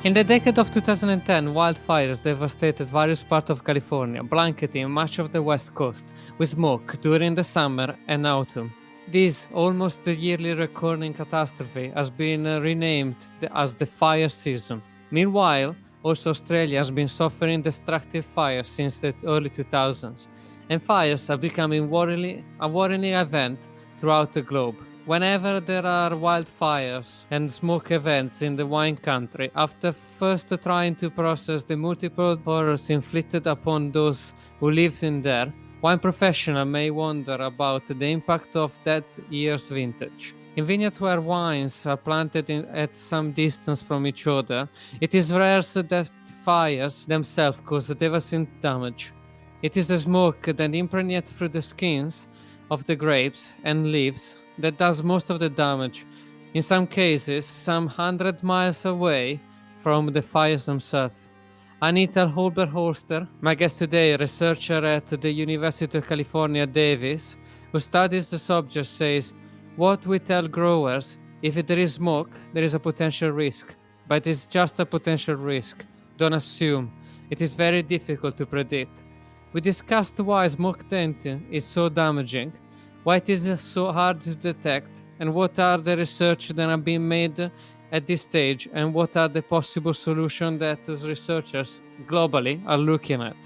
In the decade of 2010, wildfires devastated various parts of California, blanketing much of the west coast with smoke during the summer and autumn. This almost yearly recurring catastrophe has been renamed as the fire season. Meanwhile, also Australia has been suffering destructive fires since the early 2000s, and fires are becoming a worrying event throughout the globe. Whenever there are wildfires and smoke events in the wine country, after first trying to process the multiple horrors inflicted upon those who live in there, wine professionals may wonder about the impact of that year's vintage. In vineyards where wines are planted at some distance from each other, it is rare that fires themselves cause devastating damage. It is the smoke that impregnates through the skins of the grapes and leaves that does most of the damage, in some cases some 100 miles away from the fires themselves. Anita Oberholster, my guest today, researcher at the University of California, Davis, who studies the subject, says, what we tell growers, if there is smoke, there is a potential risk, but it's just a potential risk. Don't assume. It is very difficult to predict. We discussed why smoke taint is so damaging, why it is so hard to detect, and what are the research that have been made at this stage, and what are the possible solutions that those researchers globally are looking at.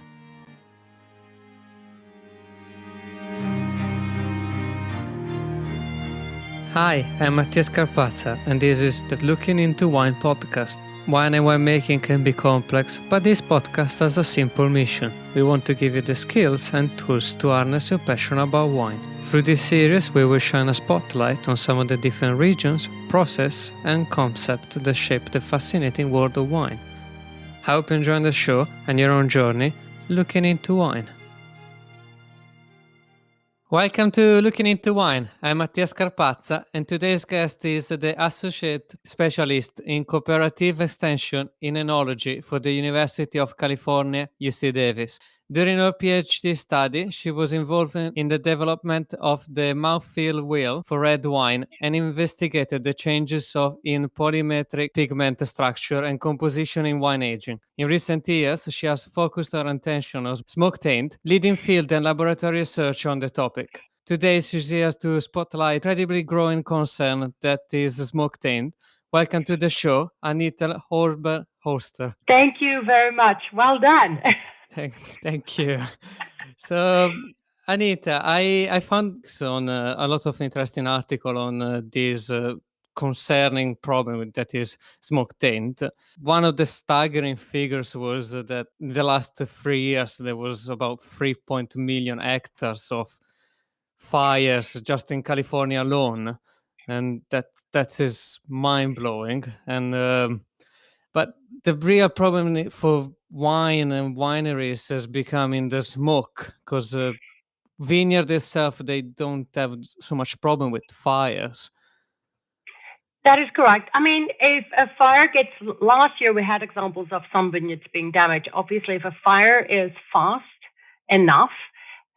Hi, I'm Mattia Scarpazza, and this is the Looking Into Wine podcast. Wine and winemaking can be complex, but this podcast has a simple mission. We want to give you the skills and tools to harness your passion about wine. Through this series, we will shine a spotlight on some of the different regions, process, and concepts that shape the fascinating world of wine. I hope you enjoy the show and your own journey looking into wine. Welcome to Looking Into Wine. I'm Mattia Scarpazza, and today's guest is the Associate Specialist in Cooperative Extension in Enology for the University of California, UC Davis. During her PhD study, she was involved in the development of the mouthfeel wheel for red wine and investigated the changes in polymetric pigment structure and composition in wine aging. In recent years, she has focused her attention on smoke taint, leading field and laboratory research on the topic. Today, she's here to spotlight incredibly growing concern that is smoke taint. Welcome to the show, Anita Oberholster. Thank you very much. Well done. Thank you. So, Anita, I found on a lot of interesting article on this concerning problem that is smoke taint. One of the staggering figures was that in the last 3 years there was about 3.0 million hectares of fires just in California alone, and that is mind blowing. And but the real problem for wine and wineries is becoming the smoke, because vineyard itself, they don't have so much problem with fires. That is correct. I mean, if a fire gets, last year we had examples of some vineyards being damaged. Obviously, if a fire is fast enough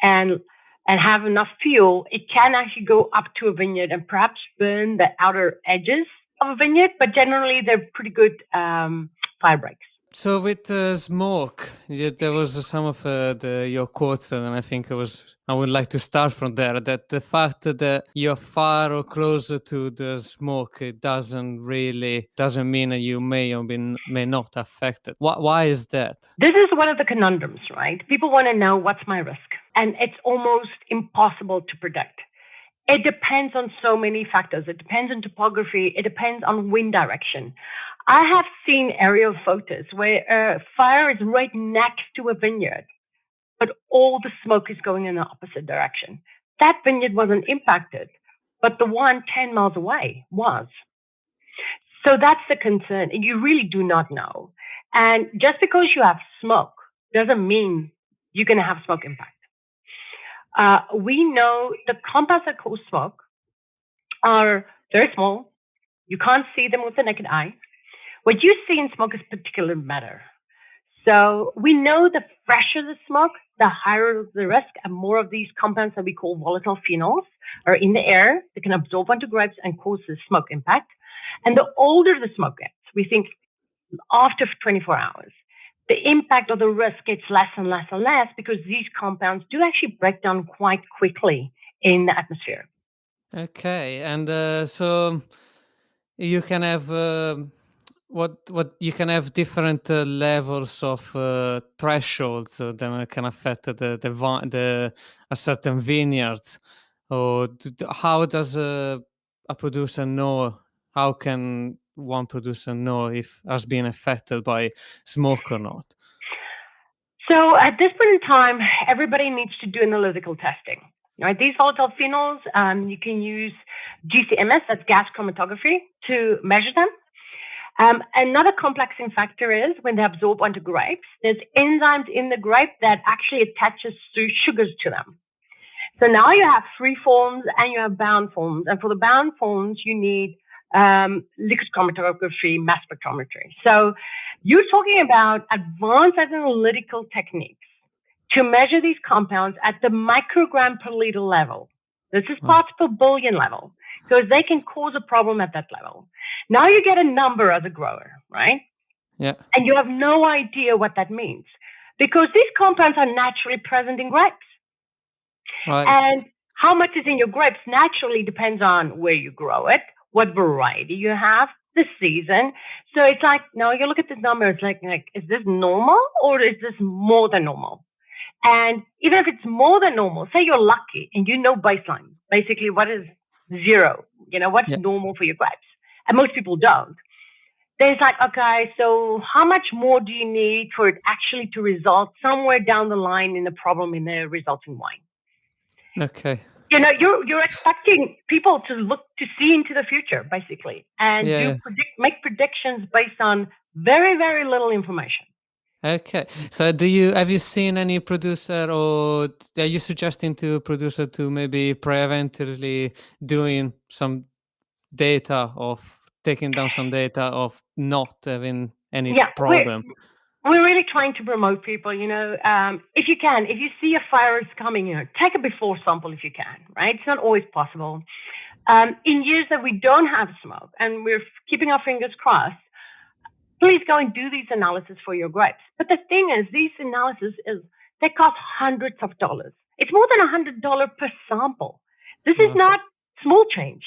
and have enough fuel, it can actually go up to a vineyard and perhaps burn the outer edges of a vineyard, but generally they're pretty good fire breaks. So with smoke, there was some of your quotes, and I think I would like to start from there, that the fact that you're far or closer to the smoke, it doesn't mean that you may or may not affect it. Why is that? This is one of the conundrums, right? People want to know, what's my risk? And it's almost impossible to predict. It depends on so many factors. It depends on topography. It depends on wind direction. I have seen aerial photos where a fire is right next to a vineyard, but all the smoke is going in the opposite direction. That vineyard wasn't impacted, but the one 10 miles away was. So that's the concern. You really do not know. And just because you have smoke doesn't mean you're going to have smoke impact. We know the compounds that cause smoke are very small. You can't see them with the naked eye. What you see in smoke is particulate matter. So we know the fresher the smoke, the higher the risk, and more of these compounds that we call volatile phenols are in the air. They can absorb onto grapes and cause the smoke impact. And the older the smoke gets, we think after 24 hours, the impact or the risk gets less and less and less because these compounds do actually break down quite quickly in the atmosphere. Okay, and so you can have what you can have different levels of thresholds that can affect the a certain vineyards. Or how does a producer know? How can one producer know if has been affected by smoke or not? So at this point in time, everybody needs to do analytical testing. Right? These volatile phenols, you can use GCMS, that's gas chromatography, to measure them. Another complexing factor is when they absorb onto grapes, there's enzymes in the grape that actually attaches to sugars to them. So now you have free forms and you have bound forms. And for the bound forms, you need liquid chromatography, mass spectrometry. So you're talking about advanced analytical techniques to measure these compounds at the microgram per liter level. This is parts per billion level, because they can cause a problem at that level. Now you get a number as a grower, right? Yeah. And you have no idea what that means, because these compounds are naturally present in grapes. Right. And how much is in your grapes naturally depends on where you grow it, what variety you have, the season. So it's like, now you look at this number, it's like, is this normal or is this more than normal? And even if it's more than normal, say you're lucky and you know baseline, basically what is zero, what's normal for your grapes. And most people don't. There's like, okay, so how much more do you need for it actually to result somewhere down the line in a problem in the resulting wine? Okay. You're expecting people to see into the future, basically, and make predictions based on very, very little information. Okay. So have you seen any producer, or are you suggesting to producer to maybe preventively doing some data of taking down some data of not having any problem? We're really trying to promote people, if you see a fire is coming, take a before sample if you can, right? It's not always possible. In years that we don't have smoke and we're keeping our fingers crossed, please go and do these analysis for your grapes. But the thing is, these analysis they cost hundreds of dollars. It's more than $100 per sample. This is not small change.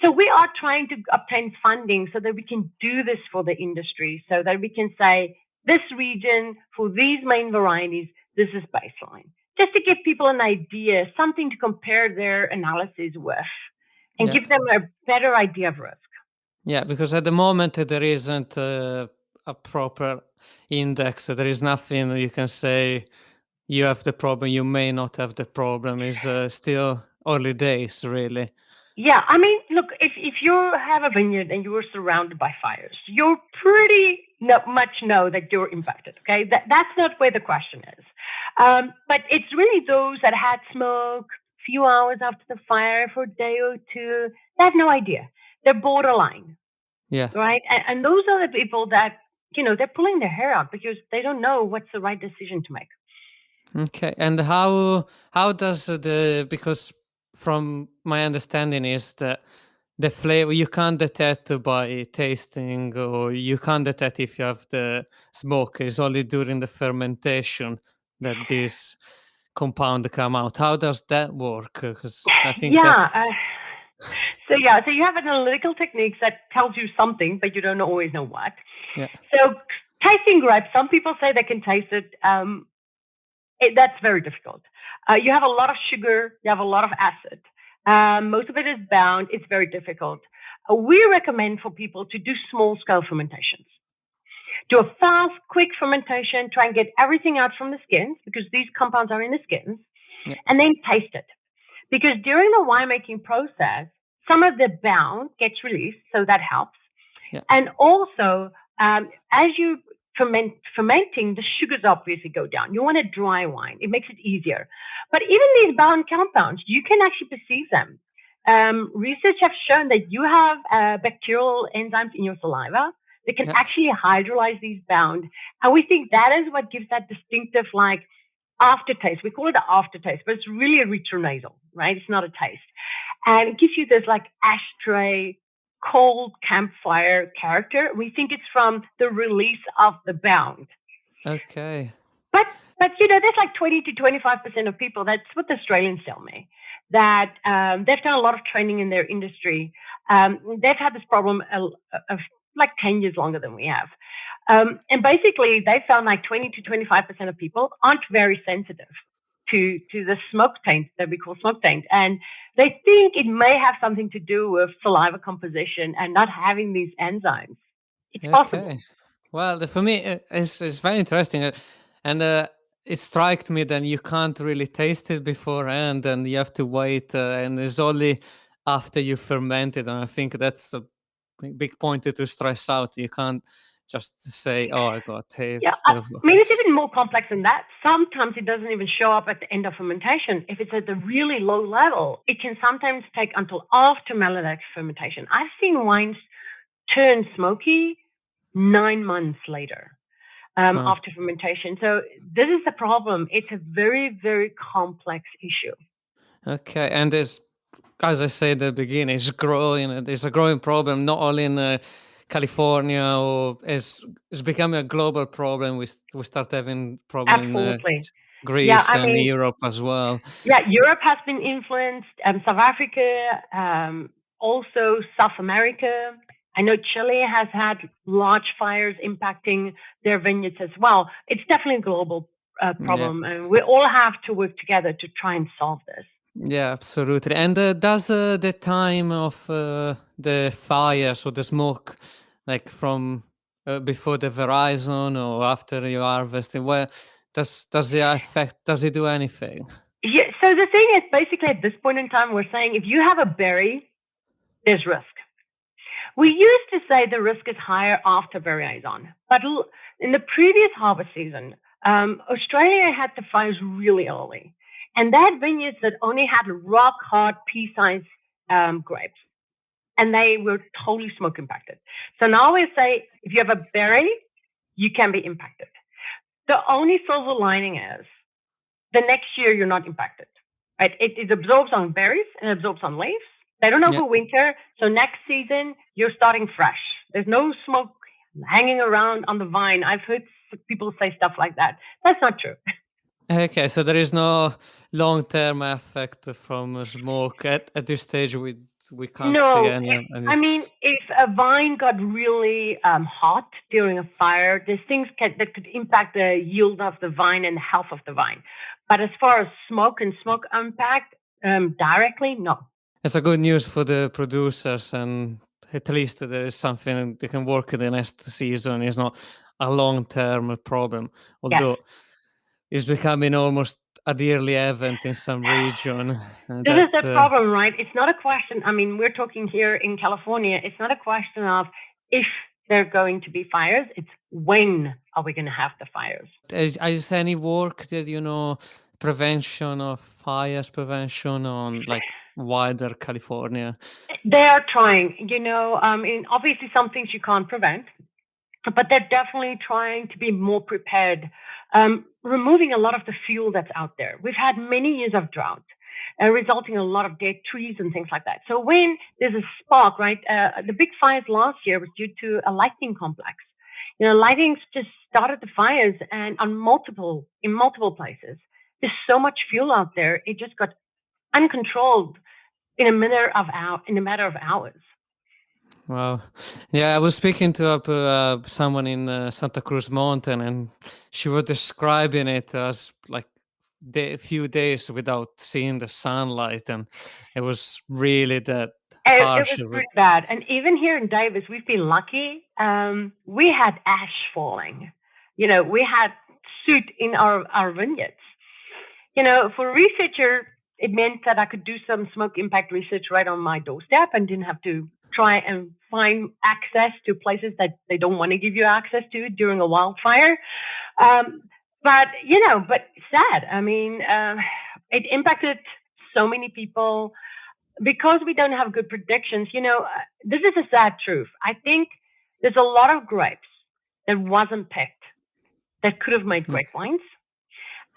So we are trying to obtain funding so that we can do this for the industry, so that we can say, this region, for these main varieties, this is baseline. Just to give people an idea, something to compare their analysis with, and give them a better idea of risk. Yeah, because at the moment there isn't a proper index. There is nothing you can say you have the problem, you may not have the problem. It's still early days, really. Yeah, I mean, look, if you have a vineyard and you are surrounded by fires, you pretty much know that you're impacted, okay? That's not where the question is. But it's really those that had smoke a few hours after the fire for a day or two. They have no idea. They're borderline. Yeah. Right? And those are the people that, they're pulling their hair out because they don't know what's the right decision to make. Okay. And how does because from my understanding is that the flavor you can't detect by tasting, or you can't detect if you have the smoke. It's only during the fermentation that this compound come out. How does that work? Because I think so you have analytical techniques that tells you something, but you don't always know what. Yeah. So tasting grapes, some people say they can taste it. That's very difficult. You have a lot of sugar, you have a lot of acid. Most of it is bound. It's very difficult. We recommend for people to do small scale fermentations. Do a fast, quick fermentation, try and get everything out from the skins, because these compounds are in the skins, and then taste it. Because during the winemaking process, some of the bound gets released, so that helps. Yeah. And also, as you fermenting, the sugars obviously go down. You want a dry wine. It makes it easier. But even these bound compounds, you can actually perceive them. Research has shown that you have bacterial enzymes in your saliva that can actually hydrolyze these bound. And we think that is what gives that distinctive, like, aftertaste. We call it an aftertaste, but it's really a retronasal, right? It's not a taste. And it gives you this, like, ashtray cold campfire character. We think it's from the release of The Bound. Okay. But there's like 20 to 25% of people. That's what the Australians tell me. That they've done a lot of training in their industry. They've had this problem of like 10 years longer than we have. And basically, they found like 20 to 25% of people aren't very sensitive to the smoke taint that we call smoke taint. And they think it may have something to do with saliva composition and not having these enzymes. It's possible. Okay. Well, for me, it's very interesting, and it struck me that you can't really taste it beforehand, and you have to wait, and it's only after you ferment it. And I think that's a big point to stress out. You can't just say, "Oh, I got a Yeah, taste." I mean, it's even more complex than that. Sometimes it doesn't even show up at the end of fermentation. If it's at a really low level, it can sometimes take until after malolactic fermentation. I've seen wines turn smoky 9 months later after fermentation. So this is the problem. It's a very, very complex issue. Okay, and there's, as I said at the beginning, it's growing. It's a growing problem, not only in California, or it's becoming a global problem. We start having problem in Absolutely. Yeah, Greece I and mean, Europe as well. yeah, Europe has been influenced, South Africa, also South America. I know Chile has had large fires impacting their vineyards as well. It's definitely a global problem, and we all have to work together to try and solve this. Yeah, absolutely. And does the time of the fires or the smoke, like from before the horizon or after you harvesting, where does it affect? Does it do anything? Yeah, so the thing is, basically, at this point in time, we're saying if you have a berry, there's risk. We used to say the risk is higher after berry is on, but in the previous harvest season, Australia had the fires really early, and they had vineyards that only had rock hard pea-sized grapes, and they were totally smoke impacted. So now we say if you have a berry, you can be impacted. The only silver lining is the next year you're not impacted. Right? It absorbs on berries and absorbs on leaves. They don't overwinter, so next season you're starting fresh. There's no smoke hanging around on the vine. I've heard people say stuff like that. That's not true. Okay, so there is no long-term effect from smoke at this stage. We can't see No, any. I mean, if a vine got really hot during a fire, there's things that could impact the yield of the vine and the health of the vine. But as far as smoke and smoke impact directly, no. It's a good news for the producers, and at least there is something they can work in the next season. It's not a long-term problem, Yes. although it's becoming almost a yearly event in some region. This is the problem, right? It's not a question. I mean, we're talking here in California. It's not a question of if there are going to be fires. It's when are we going to have the fires? Is any work that, prevention of fires, prevention on like wider California? They are trying, I mean, obviously some things you can't prevent, but they're definitely trying to be more prepared, removing a lot of the fuel that's out there. We've had many years of drought, resulting in a lot of dead trees and things like that. So when there's a spark, right, the big fires last year was due to a lightning complex. Lightning just started the fires, and in multiple places. There's so much fuel out there, it just got uncontrolled in a matter of hours. Wow. Yeah, I was speaking to someone in Santa Cruz Mountain, and she was describing it as like a few days without seeing the sunlight, and it was really that It harsh. was pretty bad. And even here in Davis, we've been lucky. We had ash falling. We had soot in our vineyards. For a researcher, it meant that I could do some smoke impact research right on my doorstep and didn't have to try and find access to places that they don't want to give you access to during a wildfire. But sad. I mean, it impacted so many people because we don't have good predictions. This is a sad truth. I think there's a lot of grapes that wasn't picked that could have made great wines.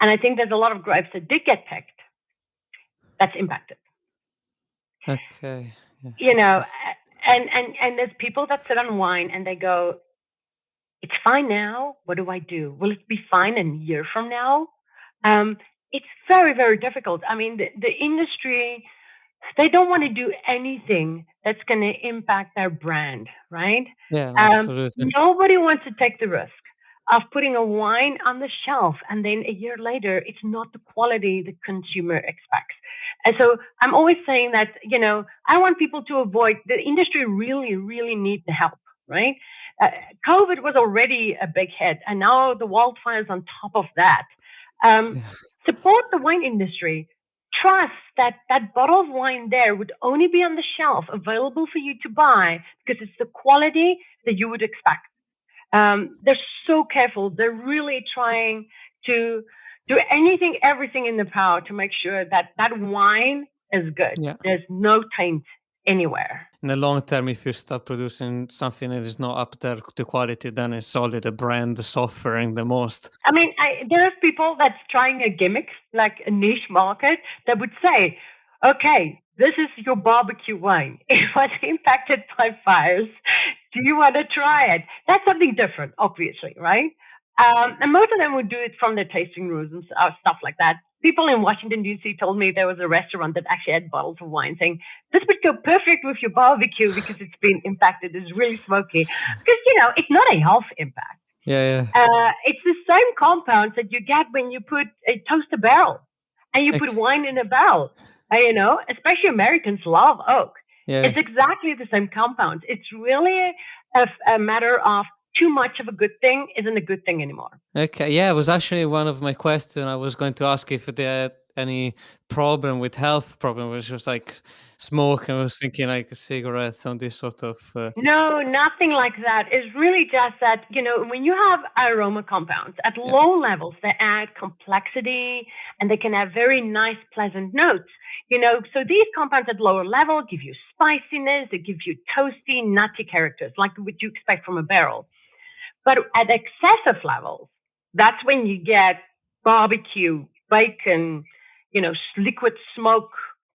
And I think there's a lot of grapes that did get picked that's impacted. Okay. Yeah. And there's people that sit on wine and they go, it's fine now. What do I do? Will it be fine in a year from now? Um, it's very, very difficult. I mean, the industry, they don't want to do anything that's going to impact their brand, right? Yeah, absolutely. Nobody wants to take the risk of putting a wine on the shelf and then a year later, it's not the quality the consumer expects. And so I'm always saying that, I want people to avoid, the industry really, really need the help, right? Uh, COVID was already a big hit, and now the wildfires on top of that. Um, Yeah. Support the wine industry. Trust that that bottle of wine there would only be on the shelf available for you to buy because it's the quality that you would expect. They're so careful. They're really trying to do anything, everything in their power to make sure that that wine is good. Yeah. There's no taint anywhere. In the long term, if you start producing something that is not up there to quality, then it's only the brand suffering the most. I mean, there are people that's trying a gimmick, like a niche market, that would say, okay, this is your barbecue wine. It was impacted by fires. Do you want to try it? That's something different, obviously, right? And most of them would do it from their tasting rooms and stuff like that. People in Washington, D.C. told me there was a restaurant that actually had bottles of wine saying, this would go perfect with your barbecue because it's been impacted. It's really smoky. Because, it's not a health impact. Yeah, It's the same compounds that you get when you put a toaster barrel and you put yeah. wine in a barrel. Especially Americans love oak. Yeah. It's exactly the same compounds. It's really a matter of too much of a good thing isn't a good thing anymore. Okay. Yeah, it was actually one of my questions. I was going to ask if they had any problem with health problem. It was just like smoke. I was thinking like cigarettes and this sort of. No, nothing like that. It's really just that, when you have aroma compounds at Yeah. low levels, they add complexity and they can have very nice, pleasant notes. So these compounds at lower level give you spiciness, they give you toasty, nutty characters, like what you expect from a barrel. But at excessive levels, that's when you get barbecue, bacon, liquid smoke,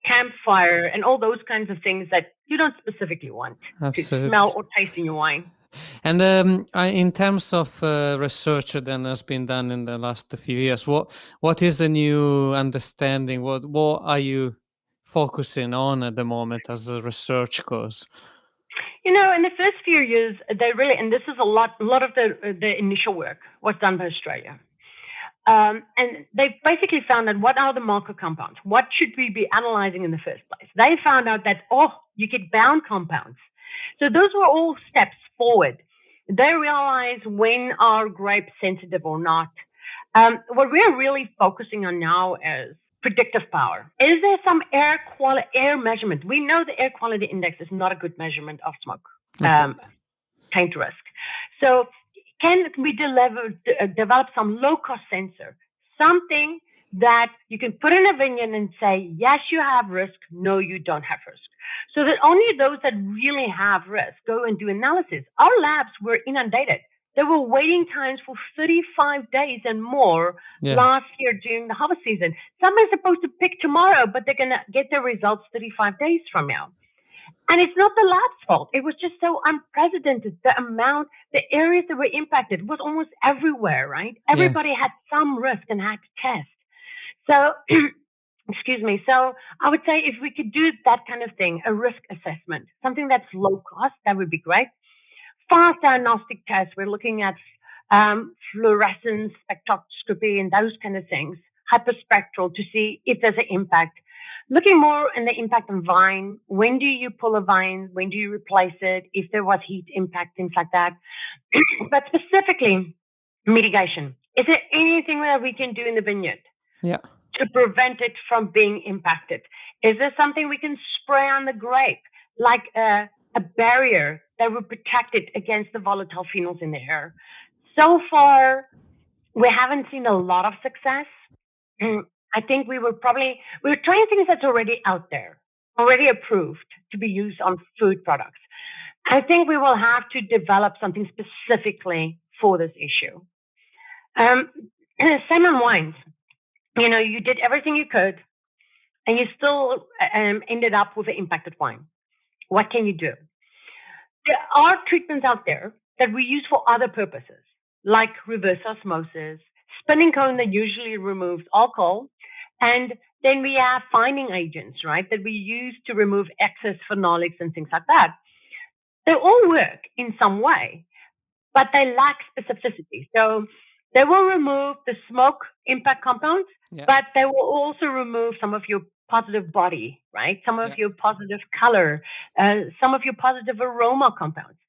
campfire, and all those kinds of things that you don't specifically want to Absolutely. smell or taste in your wine. And in terms of research that has been done in the last few years, what is the new understanding? What are you focusing on at the moment as the research goes? In the first few years, they really, and this is a lot of the initial work was done by Australia. And they basically found that what are the marker compounds? What should we be analyzing in the first place? They found out that, you get bound compounds. So those were all steps forward. They realized when are grapes sensitive or not. What we're really focusing on now is predictive power. Is there some air measurement? We know the air quality index is not a good measurement of smoke taint risk. So can we develop some low-cost sensor, something that you can put in a vineyard and say, yes, you have risk, no, you don't have risk. So that only those that really have risk go and do analysis. Our labs were inundated. There were waiting times for 35 days and more last year during the harvest season. Someone's supposed to pick tomorrow, but they're going to get their results 35 days from now. And it's not the lab's fault. It was just so unprecedented. The areas that were impacted was almost everywhere, right? Everybody had some risk and had to test. So, excuse me. So I would say if we could do that kind of thing, a risk assessment, something that's low cost, that would be great. Fast diagnostic tests, we're looking at fluorescence, spectroscopy, and those kind of things, hyperspectral to see if there's an impact. Looking more in the impact on vine. When do you pull a vine? When do you replace it? If there was heat impact, things like that. But specifically, mitigation. Is there anything that we can do in the vineyard to prevent it from being impacted? Is there something we can spray on the grape, like a barrier that would protect it against the volatile phenols in the air? So far, we haven't seen a lot of success. I think we were trying things that's already out there, already approved to be used on food products. I think we will have to develop something specifically for this issue. Same on wines. You did everything you could, and you still ended up with an impacted wine. What can you do? There are treatments out there that we use for other purposes, like reverse osmosis, spinning cone that usually removes alcohol, and then we have finding agents, right, that we use to remove excess phenolics and things like that. They all work in some way, but they lack specificity. So they will remove the smoke impact compounds, Yeah. but they will also remove some of your positive body, right? Some of Yeah. your positive color, some of your positive aroma compounds.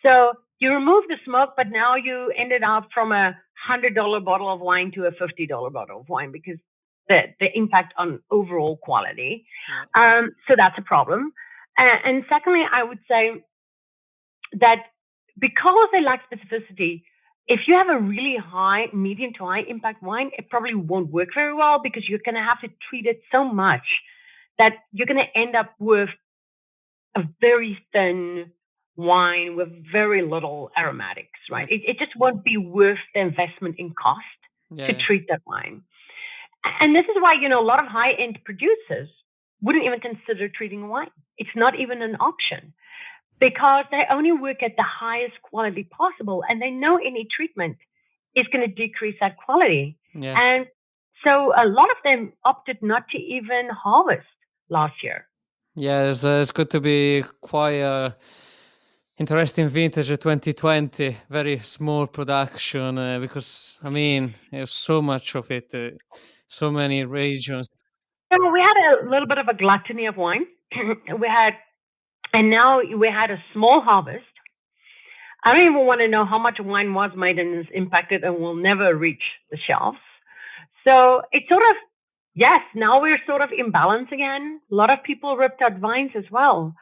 So you remove the smoke, but now you ended up from $100 bottle of wine to a $50 bottle of wine because the impact on overall quality. Yeah. So that's a problem. And secondly, I would say that because they lack specificity, if you have a really high, medium to high impact wine, it probably won't work very well because you're going to have to treat it so much that you're going to end up with a very thin wine with very little aromatics, right? It just won't be worth the investment in cost to Yeah. treat that wine. And this is why, a lot of high end producers wouldn't even consider treating wine. It's not even an option because they only work at the highest quality possible and they know any treatment is going to decrease that quality. Yeah. And so a lot of them opted not to even harvest last year. Yeah, it's good to be quite interesting vintage 2020, very small production because I mean there's so much of it, so many regions. So we had a little bit of a gluttony of wine. Now we had a small harvest. I don't even want to know how much wine was made and is impacted and will never reach the shelves. So it's sort of, yes, now we're sort of in balance again. A lot of people ripped out vines as well.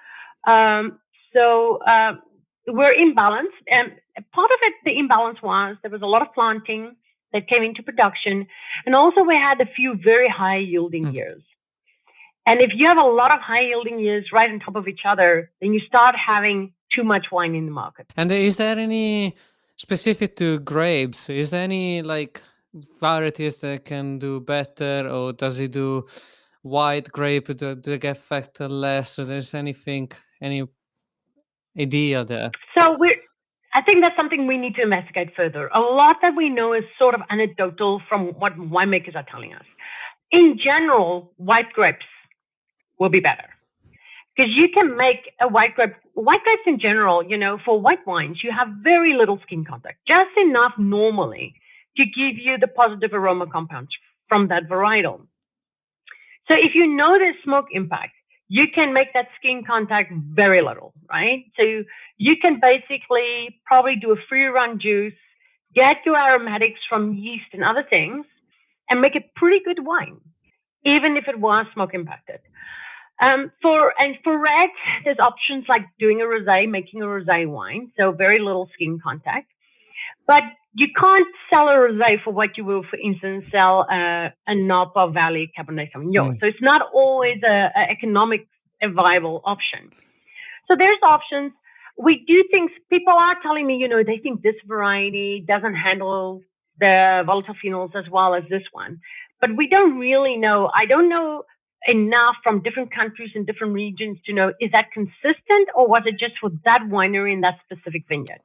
So we're in balance. And part of it, the imbalance was there was a lot of planting that came into production. And also we had a few very high yielding years. And if you have a lot of high yielding years right on top of each other, then you start having too much wine in the market. And is there any specific to grapes? Is there any like varieties that can do better, or does it do white grape do they get affected less? Or there's anything, any idea there? So I think that's something we need to investigate further. A lot that we know is sort of anecdotal from what winemakers are telling us. In general, white grapes will be better because you can make a white grapes in general, for white wines, you have very little skin contact, just enough normally to give you the positive aroma compounds from that varietal. So if you know there's smoke impact, you can make that skin contact very little, right? So you can basically probably do a free run juice, get your aromatics from yeast and other things, and make a pretty good wine, even if it was smoke impacted. For red, there's options like doing a rosé, making a rosé wine, so very little skin contact. But you can't sell a rosé for what you will, for instance, sell a Napa Valley Cabernet Sauvignon. So it's not always a economic, viable option. So there's options. We do things. People are telling me, they think this variety doesn't handle the volatile phenols as well as this one, but we don't really know. I don't know enough from different countries and different regions to know, is that consistent or was it just for that winery in that specific vineyard?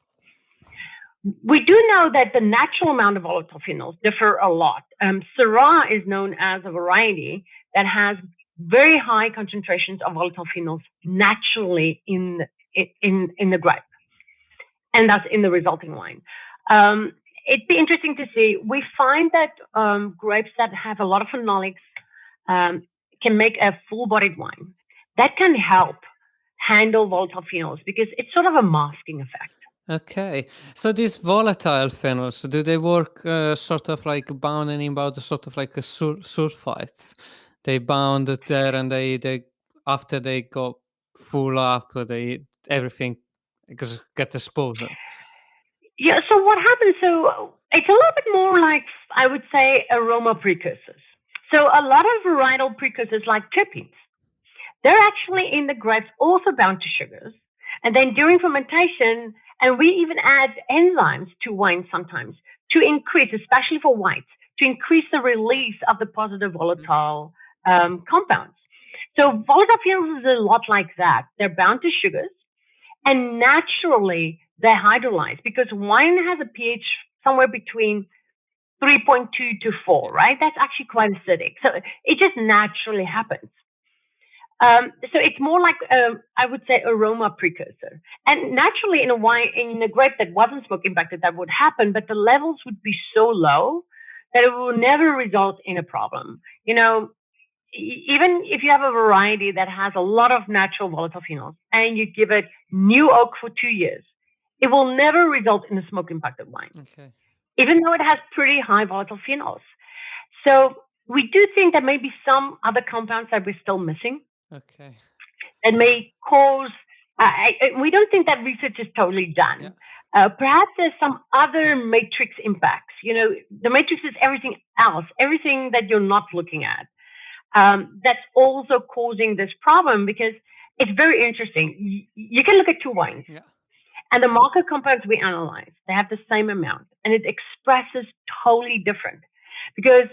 We do know that the natural amount of volatile phenols differ a lot. Syrah is known as a variety that has very high concentrations of volatile phenols naturally in the grape, and that's in the resulting wine. It'd be interesting to see. We find that grapes that have a lot of phenolics can make a full-bodied wine. That can help handle volatile phenols because it's sort of a masking effect. Okay, so these volatile phenols, do they work sort of like bounding about sort of like a sulfites? They bound it there, and they after they go full up, everything get exposed. Yeah. So what happens? So it's a little bit more like, I would say, aroma precursors. So a lot of varietal precursors like terpenes, they're actually in the grapes also bound to sugars. And then during fermentation, and we even add enzymes to wine sometimes to increase, especially for whites, to increase the release of the positive volatile compounds. So volatile phenols is a lot like that. They're bound to sugars. And naturally, they hydrolyze because wine has a pH somewhere between 3.2 to 4, right? That's actually quite acidic. So it just naturally happens. So it's more like, I would say, aroma precursor. And naturally, in a wine, in a grape that wasn't smoke impacted, that would happen, but the levels would be so low that it will never result in a problem. Even if you have a variety that has a lot of natural volatile phenols and you give it new oak for 2 years, it will never result in a smoke impacted wine, Okay. even though it has pretty high volatile phenols. So we do think that maybe some other compounds that we're still missing Okay. that may cause, we don't think that research is totally done. Yeah. Perhaps there's some other matrix impacts. The matrix is everything else, everything that you're not looking at. That's also causing this problem because it's very interesting. You can look at two wines, Yeah. and the marker compounds we analyze, they have the same amount, and it expresses totally different because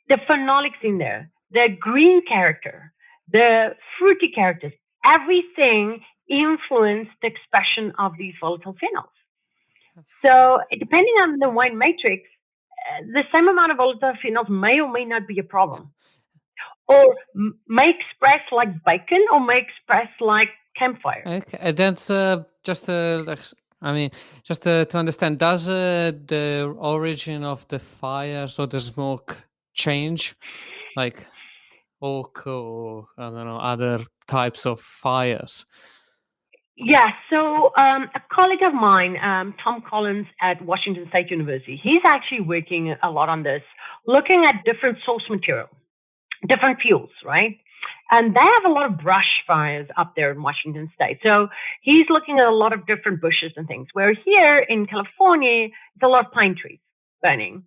the phenolics in there, the green character, the fruity characters, everything influence the expression of these volatile phenols. So depending on the wine matrix, the same amount of volatile phenols may or may not be a problem. Or may express like bacon or may express like campfire. Okay, and that's just to understand, does the origin of the fires or the smoke change, like oak or I don't know other types of fires? Yeah, so a colleague of mine, Tom Collins at Washington State University, he's actually working a lot on this, looking at different source material, different fuels, right? And they have a lot of brush fires up there in Washington State. So he's looking at a lot of different bushes and things, where here in California, it's a lot of pine trees burning.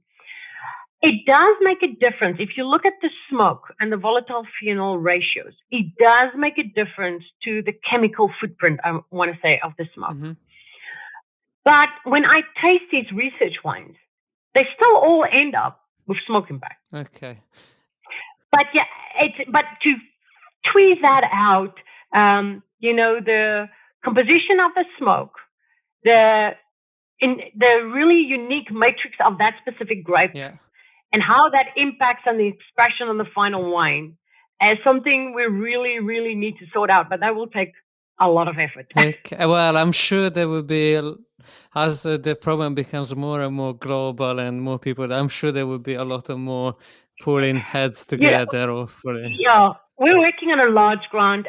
It does make a difference. If you look at the smoke and the volatile phenol ratios, it does make a difference to the chemical footprint, I want to say, of the smoke. Mm-hmm. But when I taste these research wines, they still all end up with smoke impact. Okay. But yeah, but to tweeze that out, the composition of the smoke, the really unique matrix of that specific grape, Yeah. and how that impacts on the expression on the final wine is something we really, really need to sort out. But that will take a lot of effort. Okay. Well, I'm sure there will be, as the problem becomes more and more global and more people, I'm sure there will be a lot of more pulling heads together, hopefully. Yeah, we're working on a large grant,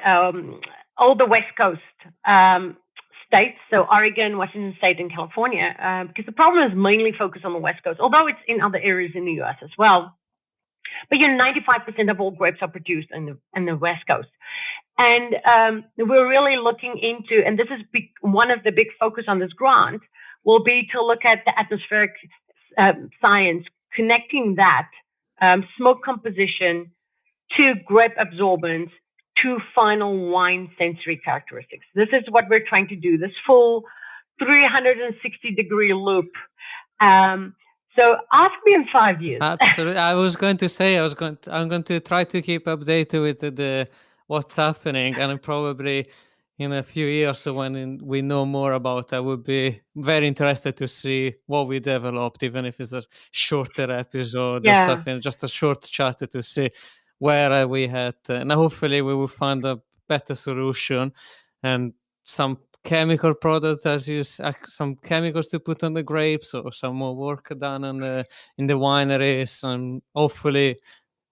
all the West Coast states, so Oregon, Washington State, and California, because the problem is mainly focused on the West Coast, although it's in other areas in the US as well. But 95% of all grapes are produced in the West Coast. And we're really looking into, and this is one of the big focus on this grant, will be to look at the atmospheric science, connecting that smoke composition to grape absorbance to final wine sensory characteristics. This is what we're trying to do, this full 360-degree loop. So ask me in 5 years. Absolutely. I was going to say I'm going to try to keep updated with the what's happening, and probably in a few years when we know more about, I would be very interested to see what we developed, even if it's a shorter episode or something, just a short chat to see where we had, and hopefully we will find a better solution and some chemical products, some chemicals to put on the grapes, or some more work done on in the wineries, and hopefully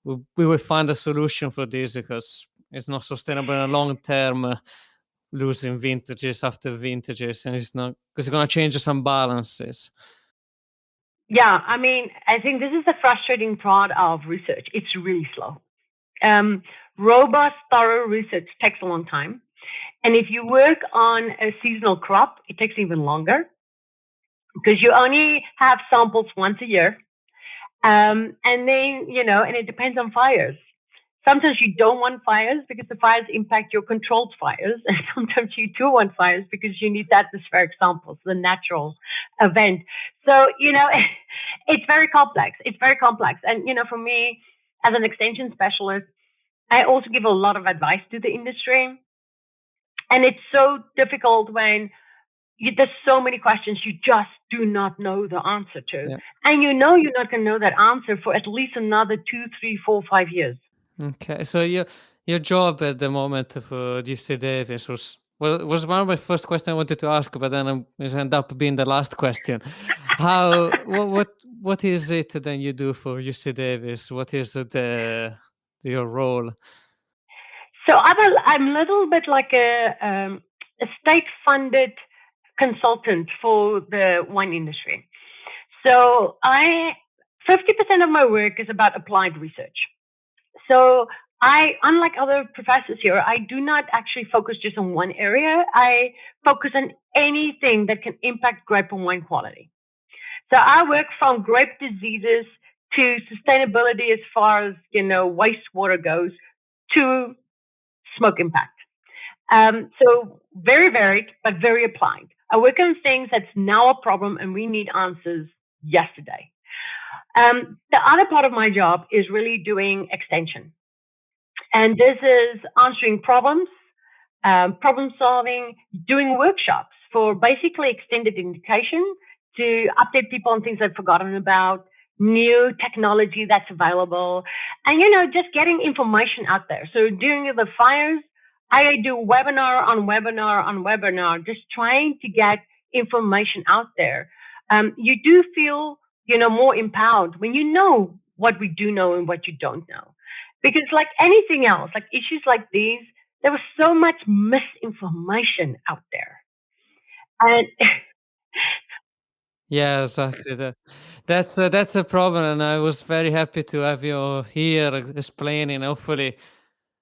we will find a solution for this, because it's not sustainable in the long term, losing vintages after vintages, and it's not, because it's going to change some balances. Yeah, I mean, I think this is the frustrating part of research. It's really slow. Robust, thorough research takes a long time. And if you work on a seasonal crop, it takes even longer because you only have samples once a year. And then, and it depends on fires. Sometimes you don't want fires because the fires impact your controlled fires. And sometimes you do want fires because you need the atmospheric samples, the natural event. So, it's very complex. It's very complex. And, for me, as an extension specialist, I also give a lot of advice to the industry. And it's so difficult when there's so many questions you just do not know the answer to. Yeah. And you're not going to know that answer for at least another 2, 3, 4, 5 years. Okay, so your job at the moment for UC Davis was one of my first questions I wanted to ask, but then it ended up being the last question. What is it then you do for UC Davis? What is your role? So I'm a little bit like a state-funded consultant for the wine industry. So 50% of my work is about applied research. So unlike other professors here, I do not actually focus just on one area. I focus on anything that can impact grape and wine quality. So I work from grape diseases to sustainability as far as, wastewater goes, to smoke impact. So very varied, but very applied. I work on things that's now a problem and we need answers yesterday. The other part of my job is really doing extension. And this is answering problems, problem solving, doing workshops for basically extended education to update people on things they've forgotten about, new technology that's available, and, just getting information out there. So during the fires, I do webinar on webinar on webinar, just trying to get information out there. You do feel, more empowered when you know what we do know and what you don't know. Because like anything else, like issues like these, there was so much misinformation out there. And Yeah, exactly. That's a problem, and I was very happy to have you here explaining. Hopefully,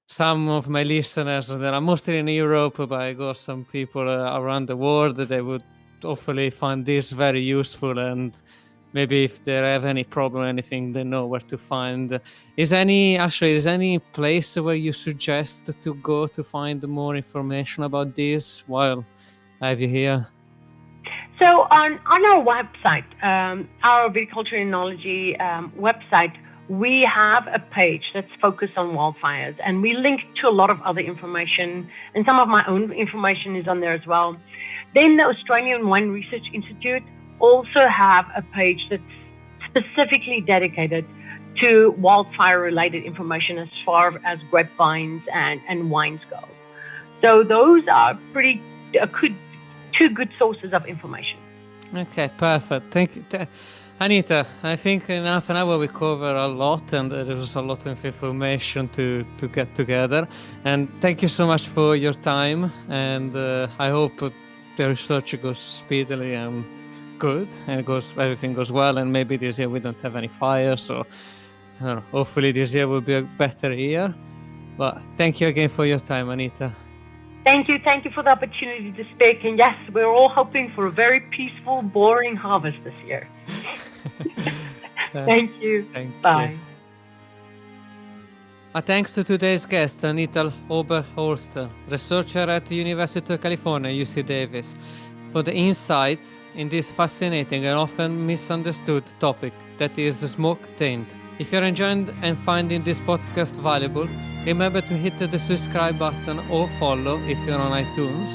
some of my listeners that are mostly in Europe, but I got some people around the world that they would hopefully find this very useful, and maybe if they have any problem, anything, they know where to find. Is any place where you suggest to go to find more information about this while I have you here? so on our website, our Viticulture Enology website, we have a page that's focused on wildfires, and we link to a lot of other information, and some of my own information is on there as well. Then the Australian Wine Research Institute also have a page that's specifically dedicated to wildfire-related information as far as grapevines and wines go. So those are two good sources of information. Okay, perfect. Thank you. Anita, I think in half an hour we cover a lot, and there was a lot of information to get together. And thank you so much for your time, and I hope the research goes speedily and good, and everything goes well, and maybe this year we don't have any fires, so I don't know, hopefully this year will be a better year. But thank you again for your time, Anita. Thank you for the opportunity to speak. And yes, we're all hoping for a very peaceful, boring harvest this year. Thank you. Bye. A thanks to today's guest, Anita Oberholster, researcher at the University of California, UC Davis, for the insights in this fascinating and often misunderstood topic that is smoke taint. If you're enjoying and finding this podcast valuable, remember to hit the subscribe button or follow if you're on iTunes,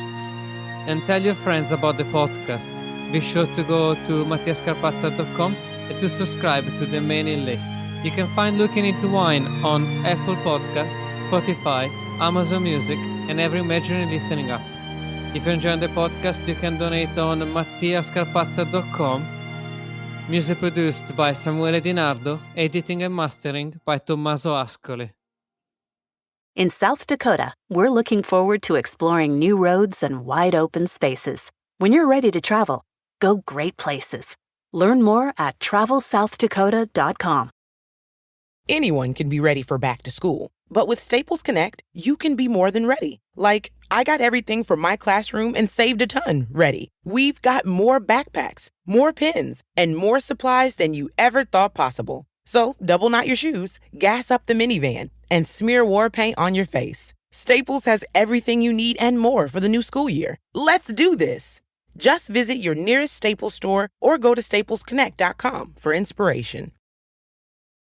and tell your friends about the podcast. Be sure to go to mattiascarpazza.com and to subscribe to the mailing list. You can find Looking Into Wine on Apple Podcasts, Spotify, Amazon Music, and every major listening app. If you're enjoying the podcast, you can donate on mattiascarpazza.com. Music produced by Samuele Di Nardo, editing and mastering by Tommaso Ascoli. In South Dakota, we're looking forward to exploring new roads and wide open spaces. When you're ready to travel, go great places. Learn more at travelsouthdakota.com. Anyone can be ready for back to school, but with Staples Connect, you can be more than ready. Like, I got everything from my classroom and saved a ton ready. We've got more backpacks, more pens, and more supplies than you ever thought possible. So double knot your shoes, gas up the minivan, and smear war paint on your face. Staples has everything you need and more for the new school year. Let's do this. Just visit your nearest Staples store or go to staplesconnect.com for inspiration.